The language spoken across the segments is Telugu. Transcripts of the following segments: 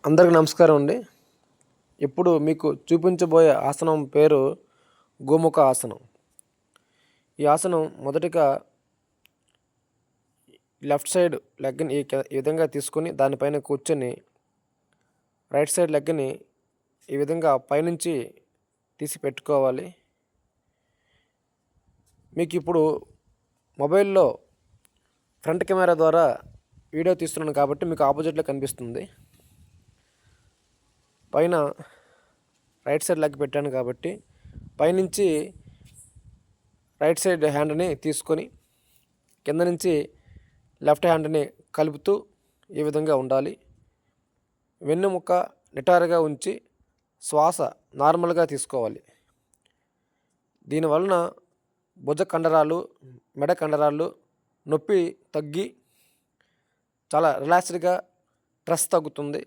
అందరికి నమస్కారం అండి. ఇప్పుడు మీకు చూపించబోయే ఆసనం పేరు గోముఖ ఆసనం. ఈ ఆసనం మొదటిగా లెఫ్ట్ సైడ్ లెగ్ని ఈ విధంగా తీసుకొని దానిపైన కూర్చొని రైట్ సైడ్ లెగ్ని ఈ విధంగా పైనుంచి తీసి పెట్టుకోవాలి. మీకు ఇప్పుడు మొబైల్లో ఫ్రంట్ కెమెరా ద్వారా వీడియో తీస్తున్నాను కాబట్టి మీకు ఆపోజిట్లో కనిపిస్తుంది. పైన రైట్ సైడ్ లెగ్ పెట్టాను కాబట్టి పైనుంచి రైట్ సైడ్ హ్యాండ్ని తీసుకొని కింద నుంచి లెఫ్ట్ హ్యాండ్ని కలుపుతూ ఈ విధంగా ఉండాలి. వెన్నుముక్క నిటారుగా ఉంచి శ్వాస నార్మల్గా తీసుకోవాలి. దీనివలన భుజ కండరాలు, మెడ కండరాలు నొప్పి తగ్గి చాలా రిలాక్స్డ్గా స్ట్రెస్ తగ్గుతుంది.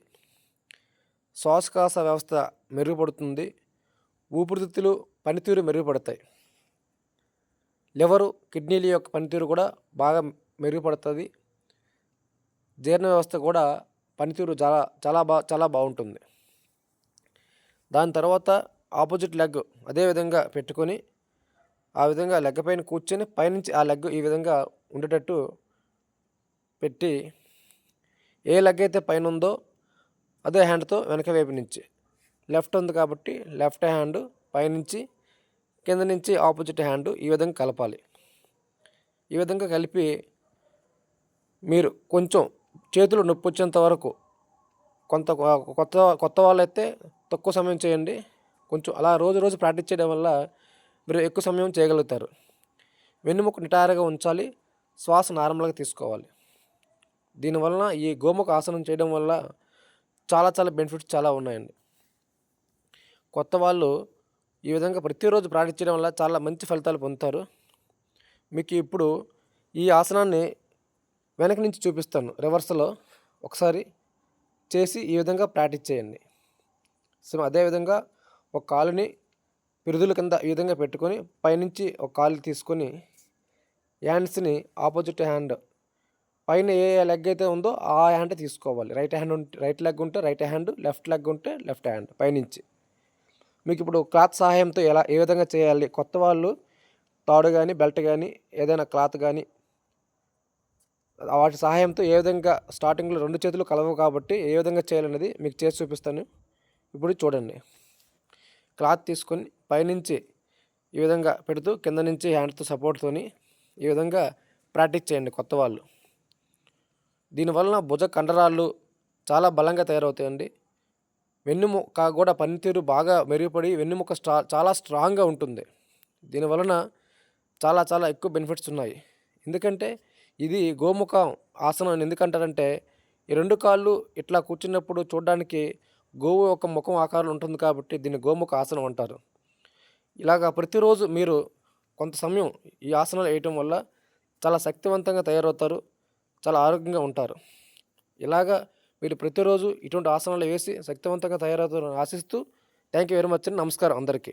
శ్వాసకోశ వ్యవస్థ మెరుగుపడుతుంది. ఊపిరితిత్తులు పనితీరు మెరుగుపడతాయి. లివరు, కిడ్నీల యొక్క పనితీరు కూడా బాగా మెరుగుపడుతుంది. జీర్ణ వ్యవస్థ కూడా పనితీరు చాలా బాగుంటుంది. దాని తర్వాత ఆపోజిట్ లెగ్ అదే విధంగా పెట్టుకొని ఆ విధంగా లెగ్ పైన కూర్చొని పైనుంచి ఆ లెగ్ ఈ విధంగా ఉండేటట్టు పెట్టి ఏ లెగ్ అయితే పైన ఉందో అదే హ్యాండ్తో వెనక వైపు నుంచి లెఫ్ట్ ఉంది కాబట్టి లెఫ్ట్ హ్యాండ్ పైనుంచి కింద నుంచి ఆపోజిట్ హ్యాండ్ ఈ విధంగా కలపాలి. ఈ విధంగా కలిపి మీరు కొంచెం చేతులు నొప్పి వచ్చేంత వరకు కొత్త వాళ్ళైతే తక్కువ సమయం చేయండి. కొంచెం అలా రోజు ప్రాక్టీస్ చేయడం వల్ల మీరు ఎక్కువ సమయం చేయగలుగుతారు. వెన్నుముక నిటారుగా ఉంచాలి. శ్వాస నార్మల్గా తీసుకోవాలి. దీనివలన ఈ గోముఖ ఆసనం చేయడం వల్ల చాలా బెనిఫిట్స్ చాలా ఉన్నాయండి. కొత్త వాళ్ళు ఈ విధంగా ప్రతిరోజు ప్రాక్టీస్ చేయడం వల్ల చాలా మంచి ఫలితాలు పొందుతారు. మీకు ఇప్పుడు ఈ ఆసనాన్ని వెనక నుంచి చూపిస్తాను. రివర్స్లో ఒకసారి చేసి ఈ విధంగా ప్రాక్టీస్ చేయండి. సో అదేవిధంగా ఒక కాలుని పిరుదుల కింద ఈ విధంగా పెట్టుకొని పైనుంచి ఒక కాలు తీసుకొని హ్యాండ్స్ని ఆపోజిట్ హ్యాండ్ పైన ఏ లెగ్ అయితే ఉందో ఆ హ్యాండ్ తీసుకోవాలి. రైట్ లెగ్ ఉంటే రైట్ హ్యాండ్, లెఫ్ట్ లెగ్ ఉంటే లెఫ్ట్ హ్యాండ్ పైనుంచి. మీకు ఇప్పుడు క్లాత్ సహాయంతో ఏ విధంగా చేయాలి, కొత్త వాళ్ళు తాడు కానీ బెల్ట్ కానీ ఏదైనా క్లాత్ కానీ వాటి సహాయంతో ఏ విధంగా స్టార్టింగ్లో 2 చేతులు కలవవు కాబట్టి ఏ విధంగా చేయాలనేది మీకు చేసి చూపిస్తాను. ఇప్పుడు చూడండి. క్లాత్ తీసుకొని పైనుంచి ఈ విధంగా పెడుతూ కింద నుంచి హ్యాండ్తో సపోర్ట్తోని ఈ విధంగా ప్రాక్టీస్ చేయండి కొత్త వాళ్ళు. దీనివలన భుజ కండరాలు చాలా బలంగా తయారవుతాయండి. వెన్నుముక కూడా పనితీరు బాగా మెరుగుపడి వెన్నుముక చాలా స్ట్రాంగ్గా ఉంటుంది. దీనివలన చాలా ఎక్కువ బెనిఫిట్స్ ఉన్నాయి. ఎందుకంటే ఇది గోముఖ ఆసనం అని ఎందుకంటారంటే ఈ 2 కాళ్ళు ఇట్లా కూర్చున్నప్పుడు చూడడానికి గోవు యొక్క ముఖం ఆకారంలో ఉంటుంది కాబట్టి దీన్ని గోముఖ ఆసనం అంటారు. ఇలాగా ప్రతిరోజు మీరు కొంత సమయం ఈ ఆసనాలు వేయటం వల్ల చాలా శక్తివంతంగా తయారవుతారు. చాలా ఆరోగ్యంగా ఉంటారు. ఇలాగా మీరు ప్రతిరోజు ఇటువంటి ఆసనాలు వేసి శక్తివంతంగా తయారవుతారని ఆశిస్తూ థ్యాంక్ యూ వెరీ మచ్ అండి. నమస్కారం అందరికీ.